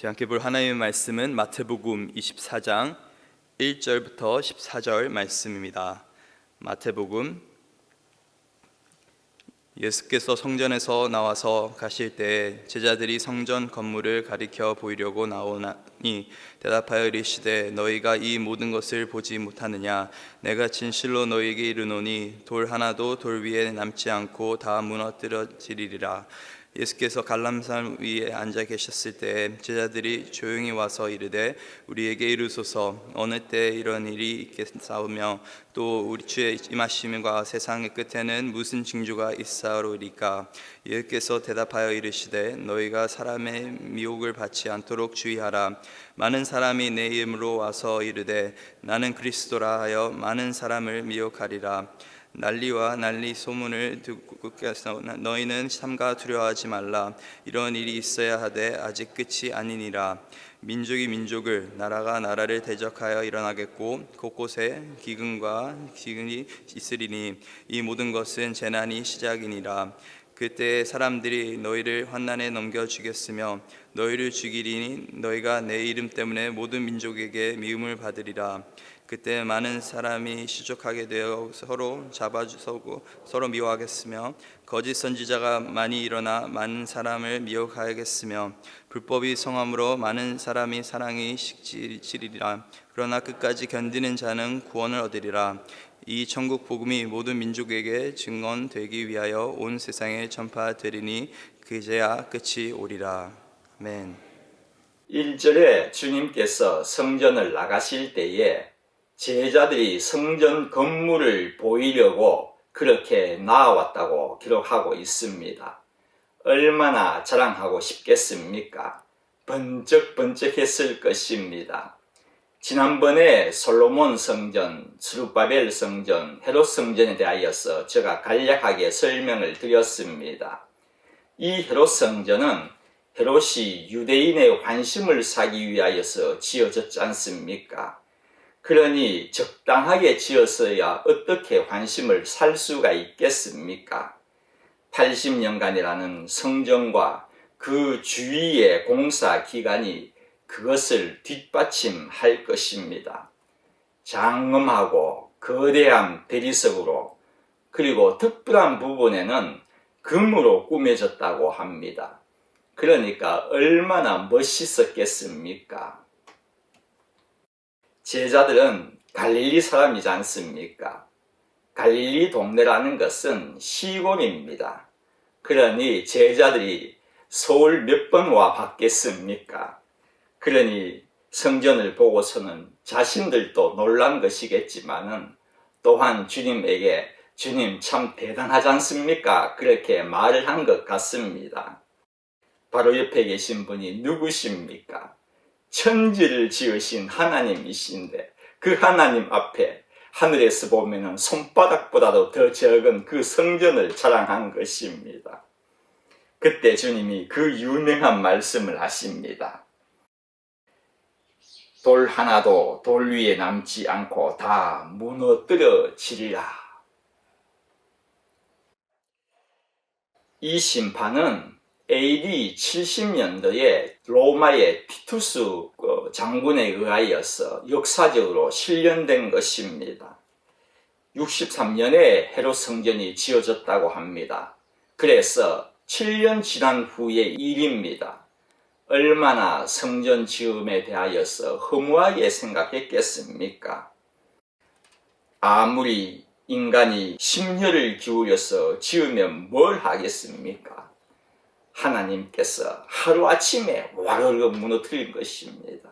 저희 함께 볼 하나님의 말씀은 마태복음 24장 1절부터 14절 말씀입니다. 마태복음. 예수께서 성전에서 나와서 가실 때 제자들이 성전 건물을 가리켜 보이려고 나오니 대답하여 이르시되 너희가 이 모든 것을 보지 못하느냐? 내가 진실로 너희에게 이르노니 돌 하나도 돌 위에 남지 않고 다 무너뜨려지리라. 예수께서 갈람산 위에 앉아 계셨을 때 제자들이 조용히 와서 이르되 우리에게 이르소서 어느 때 이런 일이 있겠사오며 또 우리 주의 임하심과 세상의 끝에는 무슨 징조가 있사오리까? 예수께서 대답하여 이르시되 너희가 사람의 미혹을 받지 않도록 주의하라. 많은 사람이 내 이름으로 와서 이르되 나는 그리스도라 하여 많은 사람을 미혹하리라. 난리와 난리 소문을 듣고 너희는 삼가 두려워하지 말라. 이런 일이 있어야 하되 아직 끝이 아니니라. 민족이 민족을 나라가 나라를 대적하여 일어나겠고 곳곳에 기근과 기근이 있으리니 이 모든 것은 재난이 시작이니라. 그때 사람들이 너희를 환난에 넘겨 죽였으며 너희를 죽이리니 너희가 내 이름 때문에 모든 민족에게 미움을 받으리라. 그때 많은 사람이 시족하게 되어 서로 잡아주고 서로 미워하겠으며 거짓 선지자가 많이 일어나 많은 사람을 미혹하겠으며 불법이 성함으로 많은 사람이 사랑이 식지리라. 그러나 끝까지 견디는 자는 구원을 얻으리라. 이 천국 복음이 모든 민족에게 증언되기 위하여 온 세상에 전파되리니 그제야 끝이 오리라. 아멘. 1절에 주님께서 성전을 나가실 때에 제자들이 성전 건물을 보이려고 그렇게 나아왔다고 기록하고 있습니다. 얼마나 자랑하고 싶겠습니까? 번쩍번쩍했을 것입니다. 지난번에 솔로몬 성전, 스룹바벨 성전, 헤롯 성전에 대하여서 제가 간략하게 설명을 드렸습니다. 이 헤롯 성전은 헤롯이 유대인의 관심을 사기 위하여서 지어졌지 않습니까? 그러니 적당하게 지었어야 어떻게 관심을 살 수가 있겠습니까? 80년간이라는 성전과 그 주위의 공사 기간이 그것을 뒷받침할 것입니다. 장엄하고 거대한 대리석으로 그리고 특별한 부분에는 금으로 꾸며졌다고 합니다. 그러니까 얼마나 멋있었겠습니까? 제자들은 갈릴리 사람이지 않습니까? 갈릴리 동네라는 것은 시골입니다. 그러니 제자들이 서울 몇 번 와 봤겠습니까? 그러니 성전을 보고서는 자신들도 놀란 것이겠지만은 또한 주님에게 주님 참 대단하지 않습니까? 그렇게 말을 한 것 같습니다. 바로 옆에 계신 분이 누구십니까? 천지를 지으신 하나님이신데 그 하나님 앞에 하늘에서 보면은 손바닥보다도 더 적은 그 성전을 자랑한 것입니다. 그때 주님이 그 유명한 말씀을 하십니다. 돌 하나도 돌 위에 남지 않고 다 무너뜨려지리라. 이 심판은 AD 70년도에 로마의 티투스 장군에 의하여서 역사적으로 실현된 것입니다. 63년에 헤롯 성전이 지어졌다고 합니다. 그래서 7년 지난 후의 일입니다. 얼마나 성전 지음에 대하여서 허무하게 생각했겠습니까? 아무리 인간이 심혈을 기울여서 지으면 뭘 하겠습니까? 하나님께서 하루아침에 와르르 무너뜨린 것입니다.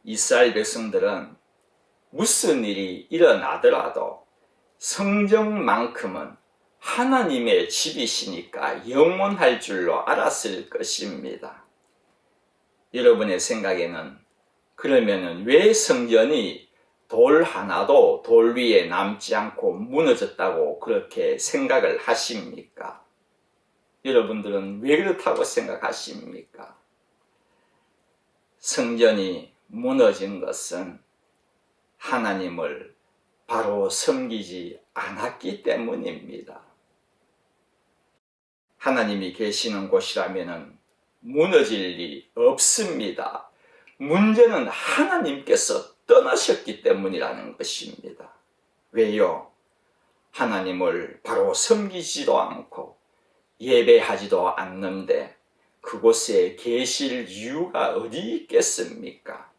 이스라엘 백성들은 무슨 일이 일어나더라도 성전만큼은 하나님의 집이시니까 영원할 줄로 알았을 것입니다. 여러분의 생각에는 그러면은 왜 성전이 돌 하나도 돌 위에 남지 않고 무너졌다고 그렇게 생각을 하십니까? 여러분들은 왜 그렇다고 생각하십니까? 성전이 무너진 것은 하나님을 바로 섬기지 않았기 때문입니다. 하나님이 계시는 곳이라면 무너질 리 없습니다. 문제는 하나님께서 떠나셨기 때문이라는 것입니다. 왜요? 하나님을 바로 섬기지도 않고 예배하지도 않는데 그곳에 계실 이유가 어디 있겠습니까?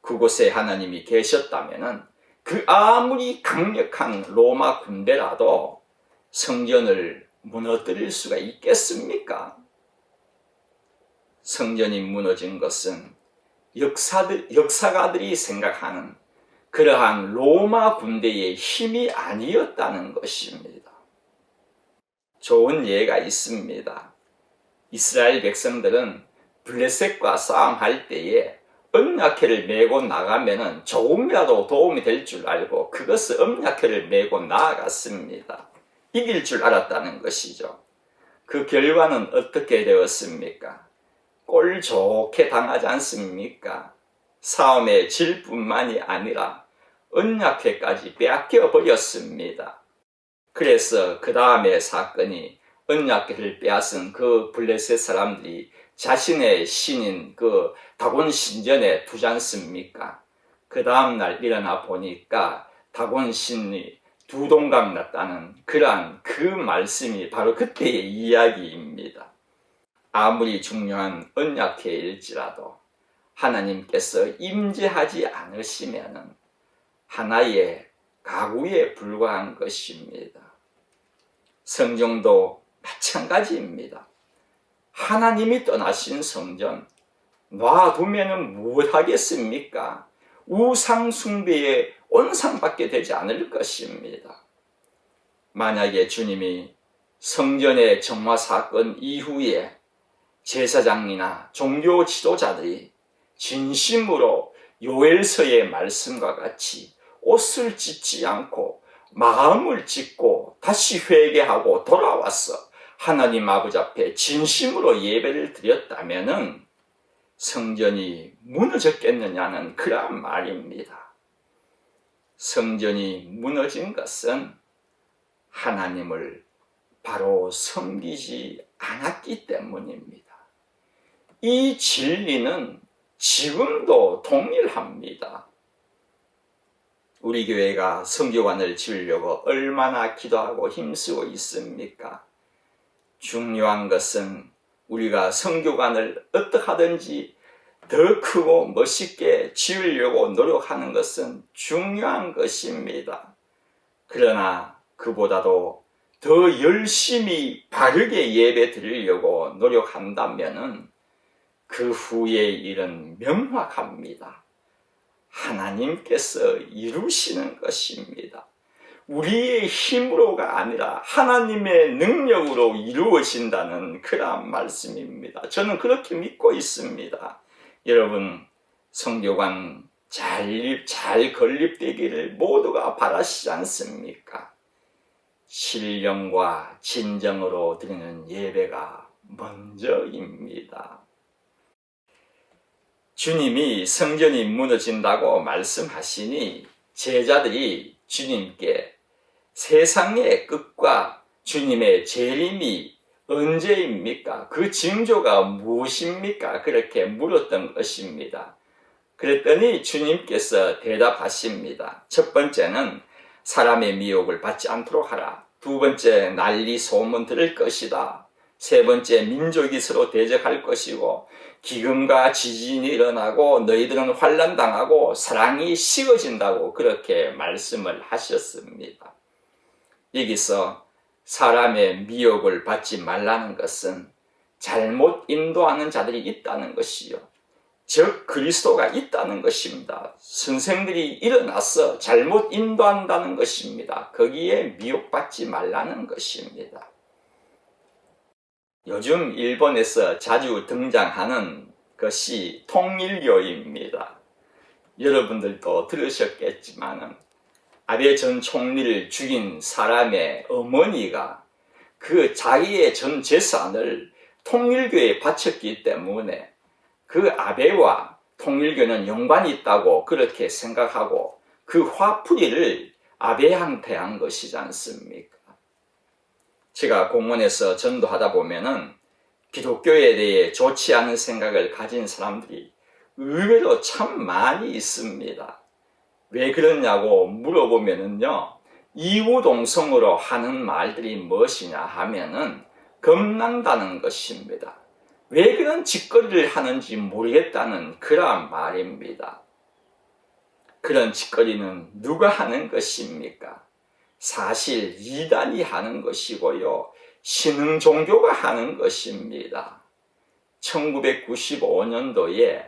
그곳에 하나님이 계셨다면 그 아무리 강력한 로마 군대라도 성전을 무너뜨릴 수가 있겠습니까? 성전이 무너진 것은 역사가들이 생각하는 그러한 로마 군대의 힘이 아니었다는 것입니다. 좋은 예가 있습니다. 이스라엘 백성들은 블레셋과 싸움할 때에 언약궤를 메고 나가면 조금이라도 도움이 될 줄 알고 그것을 언약궤를 메고 나아갔습니다. 이길 줄 알았다는 것이죠. 그 결과는 어떻게 되었습니까? 꼴 좋게 당하지 않습니까? 싸움에 질 뿐만이 아니라 언약궤까지 빼앗겨 버렸습니다. 그래서 그 다음에 사건이 언약궤를 빼앗은 그 블레셋 사람들이 자신의 신인 그 다곤 신전에 두지 않습니까? 그 다음날 일어나 보니까 다곤 신이 두 동강 났다는 그러한 그 말씀이 바로 그때의 이야기입니다. 아무리 중요한 언약궤일지라도 하나님께서 임재하지 않으시면 하나의 가구에 불과한 것입니다. 성경도 마찬가지입니다. 하나님이 떠나신 성전 놔두면 무엇하겠습니까? 우상숭배의 온상밖에 되지 않을 것입니다. 만약에 주님이 성전의 정화 사건 이후에 제사장이나 종교 지도자들이 진심으로 요엘서의 말씀과 같이 옷을 찢지 않고 마음을 찢고 다시 회개하고 돌아와서 하나님 아버지 앞에 진심으로 예배를 드렸다면 성전이 무너졌겠느냐는 그러한 말입니다. 성전이 무너진 것은 하나님을 바로 섬기지 않았기 때문입니다. 이 진리는 지금도 동일합니다. 우리 교회가 성교관을 지으려고 얼마나 기도하고 힘쓰고 있습니까? 중요한 것은 우리가 성교관을 어떻게 하든지 더 크고 멋있게 지으려고 노력하는 것은 중요한 것입니다. 그러나 그보다도 더 열심히 바르게 예배 드리려고 노력한다면 그 후의 일은 명확합니다. 하나님께서 이루시는 것입니다. 우리의 힘으로가 아니라 하나님의 능력으로 이루어진다는 그러한 말씀입니다. 저는 그렇게 믿고 있습니다. 여러분, 성교관 잘 건립되기를 모두가 바라시지 않습니까? 신령과 진정으로 드리는 예배가 먼저입니다. 주님이 성전이 무너진다고 말씀하시니 제자들이 주님께 세상의 끝과 주님의 재림이 언제입니까? 그 징조가 무엇입니까? 그렇게 물었던 것입니다. 그랬더니 주님께서 대답하십니다. 첫 번째는 사람의 미혹을 받지 않도록 하라. 두 번째, 난리 소문 들을 것이다. 세 번째, 민족이 서로 대적할 것이고 기근과 지진이 일어나고 너희들은 환난당하고 사랑이 식어진다고 그렇게 말씀을 하셨습니다. 여기서 사람의 미혹을 받지 말라는 것은 잘못 인도하는 자들이 있다는 것이요, 즉 그리스도가 있다는 것입니다. 선생들이 일어나서 잘못 인도한다는 것입니다. 거기에 미혹받지 말라는 것입니다. 요즘 일본에서 자주 등장하는 것이 통일교입니다. 여러분들도 들으셨겠지만 아베 전 총리를 죽인 사람의 어머니가 그 자기의 전 재산을 통일교에 바쳤기 때문에 그 아베와 통일교는 연관이 있다고 그렇게 생각하고 그 화풀이를 아베한테 한 것이지 않습니까? 제가 공원에서 전도하다 보면은 기독교에 대해 좋지 않은 생각을 가진 사람들이 의외로 참 많이 있습니다. 왜 그러냐고 물어보면은요, 이구동성으로 하는 말들이 무엇이냐 하면은 겁난다는 것입니다. 왜 그런 짓거리를 하는지 모르겠다는 그러한 말입니다. 그런 짓거리는 누가 하는 것입니까? 사실 이단이 하는 것이고요, 신흥 종교가 하는 것입니다. 1995년도에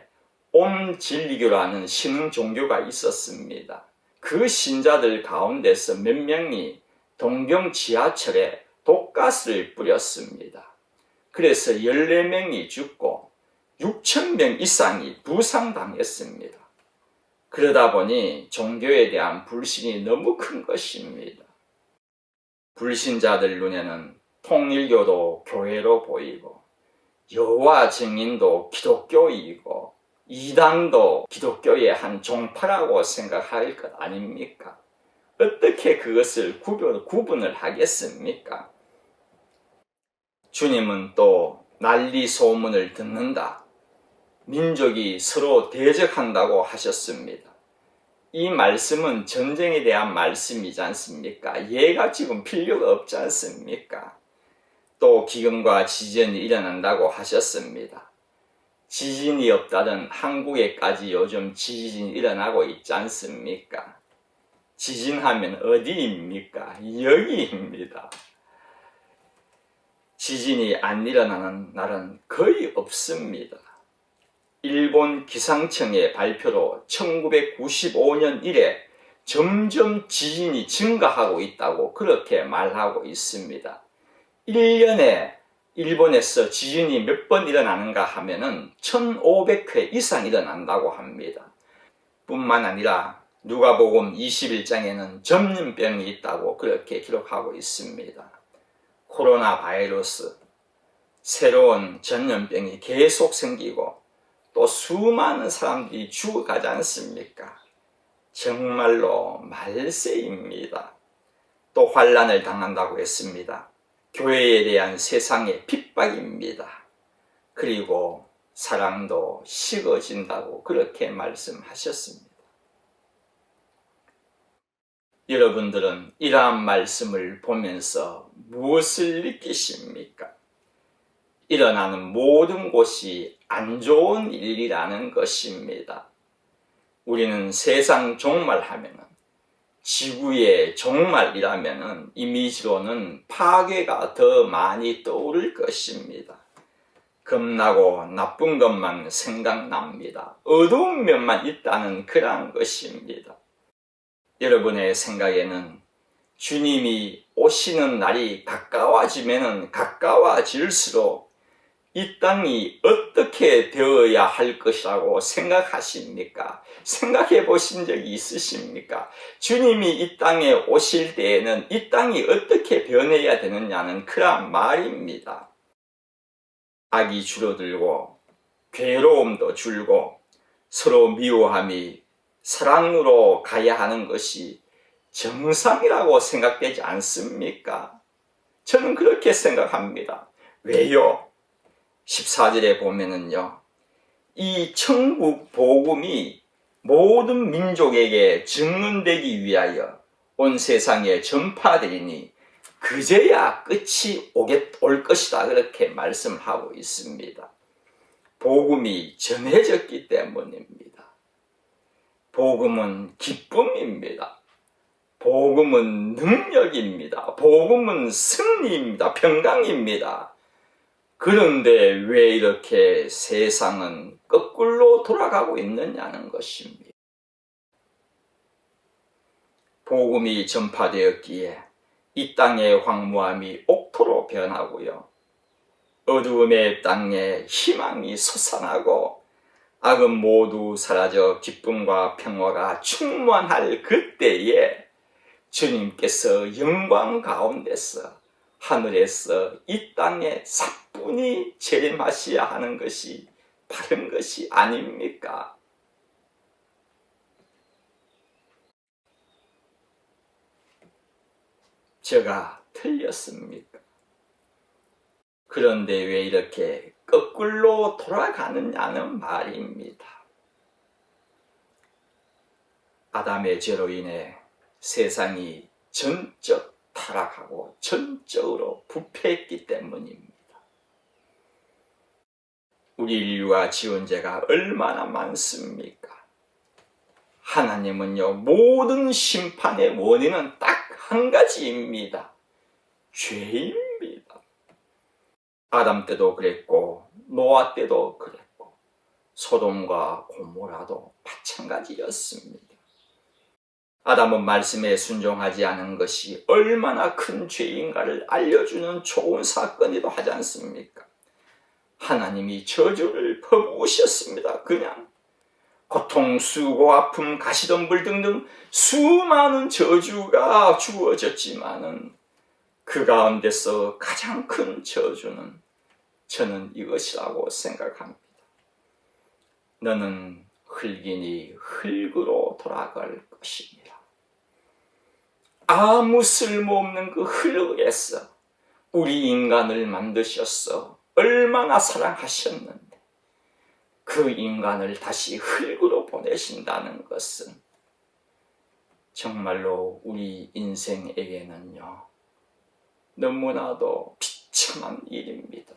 옴진리교라는 신흥 종교가 있었습니다. 그 신자들 가운데서 몇 명이 동경 지하철에 독가스를 뿌렸습니다. 그래서 14명이 죽고 6,000명 이상이 부상당했습니다. 그러다 보니 종교에 대한 불신이 너무 큰 것입니다. 불신자들 눈에는 통일교도 교회로 보이고, 여호와 증인도 기독교이고, 이단도 기독교의 한 종파라고 생각할 것 아닙니까? 어떻게 그것을 구분을 하겠습니까? 주님은 또 난리 소문을 듣는다, 민족이 서로 대적한다고 하셨습니다. 이 말씀은 전쟁에 대한 말씀이지 않습니까? 얘가 지금 필요가 없지 않습니까? 또 기근과 지진이 일어난다고 하셨습니다. 지진이 없다던 한국에까지 요즘 지진이 일어나고 있지 않습니까? 지진하면 어디입니까? 여기입니다. 지진이 안 일어나는 날은 거의 없습니다. 일본 기상청의 발표로 1995년 이래 점점 지진이 증가하고 있다고 그렇게 말하고 있습니다. 1년에 일본에서 지진이 몇 번 일어나는가 하면은 1500회 이상 일어난다고 합니다. 뿐만 아니라 누가복음 21장에는 전염병이 있다고 그렇게 기록하고 있습니다. 코로나 바이러스, 새로운 전염병이 계속 생기고 또 수많은 사람들이 죽어가지 않습니까? 정말로 말세입니다. 또 환난을 당한다고 했습니다. 교회에 대한 세상의 핍박입니다. 그리고 사랑도 식어진다고 그렇게 말씀하셨습니다. 여러분들은 이러한 말씀을 보면서 무엇을 느끼십니까? 일어나는 모든 곳이 안 좋은 일이라는 것입니다. 우리는 세상 종말하면은, 지구의 종말이라면은 이미지로는 파괴가 더 많이 떠오를 것입니다. 겁나고 나쁜 것만 생각납니다. 어두운 면만 있다는 그러한 것입니다. 여러분의 생각에는 주님이 오시는 날이 가까워지면은 가까워질수록 이 땅이 어떻게 되어야 할 것이라고 생각하십니까? 생각해 보신 적이 있으십니까? 주님이 이 땅에 오실 때에는 이 땅이 어떻게 변해야 되느냐는 그런 말입니다. 악이 줄어들고 괴로움도 줄고 서로 미워함이 사랑으로 가야 하는 것이 정상이라고 생각되지 않습니까? 저는 그렇게 생각합니다. 왜요? 14절에 보면은요, 이 천국 복음이 모든 민족에게 증언되기 위하여 온 세상에 전파되리니 그제야 끝이 올 것이다, 그렇게 말씀하고 있습니다. 복음이 전해졌기 때문입니다. 복음은 기쁨입니다. 복음은 능력입니다. 복음은 승리입니다. 평강입니다. 그런데 왜 이렇게 세상은 거꾸로 돌아가고 있느냐는 것입니다. 복음이 전파되었기에 이 땅의 황무함이 옥토로 변하고요, 어두움의 땅에 희망이 솟아나고 악은 모두 사라져 기쁨과 평화가 충만할 그때에 주님께서 영광 가운데서 하늘에서 이 땅에 사뿐히 재림하셔야 하는 것이 바른 것이 아닙니까? 제가 틀렸습니까? 그런데 왜 이렇게 거꾸로 돌아가느냐는 말입니다. 아담의 죄로 인해 세상이 전적 타락하고 전적으로 부패했기 때문입니다. 우리 인류가 지은 죄가 얼마나 많습니까? 하나님은요, 모든 심판의 원인은 딱 한 가지입니다. 죄입니다. 아담 때도 그랬고 노아 때도 그랬고 소돔과 고모라도 마찬가지였습니다. 아담은 말씀에 순종하지 않은 것이 얼마나 큰 죄인가를 알려주는 좋은 사건이기도 하지 않습니까? 하나님이 저주를 퍼부으셨습니다. 그냥 고통, 수고, 아픔, 가시덤불 등등 수많은 저주가 주어졌지만은 그 가운데서 가장 큰 저주는 저는 이것이라고 생각합니다. 너는 흙이니 흙으로 돌아갈 것입니다. 아무 쓸모없는 그 흙에서 우리 인간을 만드셨어. 얼마나 사랑하셨는데 그 인간을 다시 흙으로 보내신다는 것은 정말로 우리 인생에게는요, 너무나도 비참한 일입니다.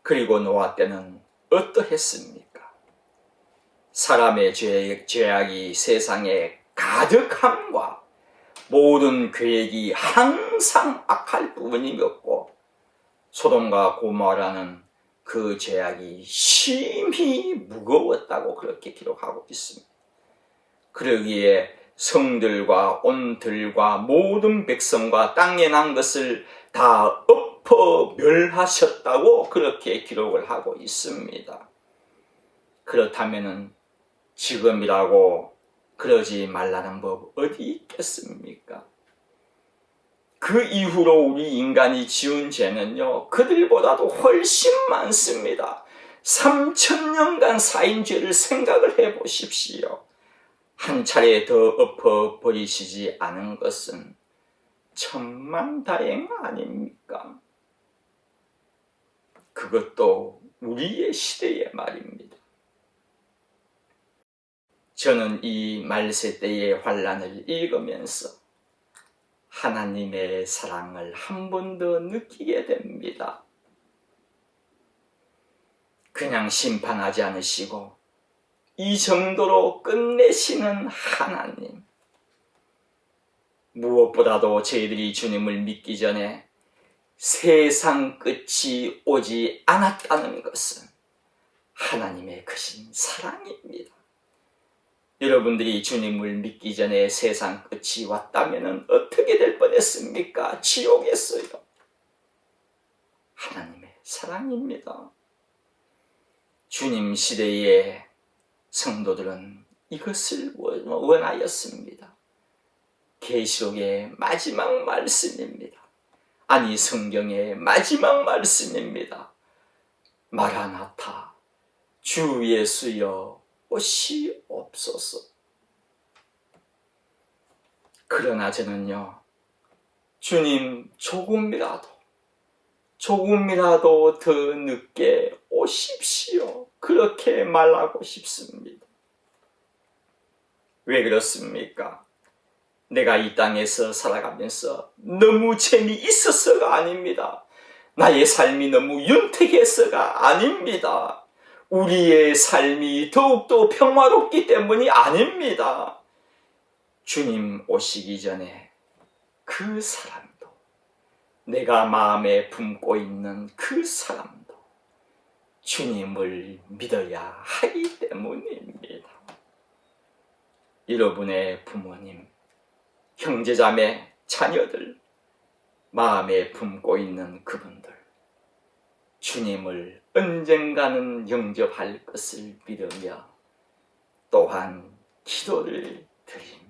그리고 노아 때는 어떠했습니까? 사람의 죄악이 세상에 가득함과 모든 계획이 항상 악할 뿐이었고 소돔과 고모라는 그 죄악이 심히 무거웠다고 그렇게 기록하고 있습니다. 그러기에 성들과 온들과 모든 백성과 땅에 난 것을 다 엎어 멸하셨다고 그렇게 기록을 하고 있습니다. 그렇다면 지금이라고 그러지 말라는 법 어디 있겠습니까? 그 이후로 우리 인간이 지은 죄는요, 그들보다도 훨씬 많습니다. 3000년간 쌓인 죄를 생각을 해보십시오. 한 차례 더 엎어버리시지 않은 것은 천만다행 아닙니까? 그것도 우리의 시대의 말입니다. 저는 이 말세때의 환란을 읽으면서 하나님의 사랑을 한 번 더 느끼게 됩니다. 그냥 심판하지 않으시고 이 정도로 끝내시는 하나님. 무엇보다도 저희들이 주님을 믿기 전에 세상 끝이 오지 않았다는 것은 하나님의 크신 사랑입니다. 여러분들이 주님을 믿기 전에 세상 끝이 왔다면 어떻게 될 뻔했습니까? 지옥이었어요. 하나님의 사랑입니다. 주님 시대의 성도들은 이것을 원하였습니다. 계시록의 마지막 말씀입니다. 아니 성경의 마지막 말씀입니다. 마라나타 주 예수여 오시옵소서. 그러나 저는요, 주님 조금이라도 더 늦게 오십시오. 그렇게 말하고 싶습니다. 왜 그렇습니까? 내가 이 땅에서 살아가면서 너무 재미있어서가 아닙니다. 나의 삶이 너무 윤택해서가 아닙니다. 우리의 삶이 더욱더 평화롭기 때문이 아닙니다. 주님 오시기 전에 그 사람도, 내가 마음에 품고 있는 그 사람도 주님을 믿어야 하기 때문입니다. 여러분의 부모님, 형제자매, 자녀들, 마음에 품고 있는 그분들, 주님을 언젠가는 영접할 것을 믿으며 또한 기도를 드립니다.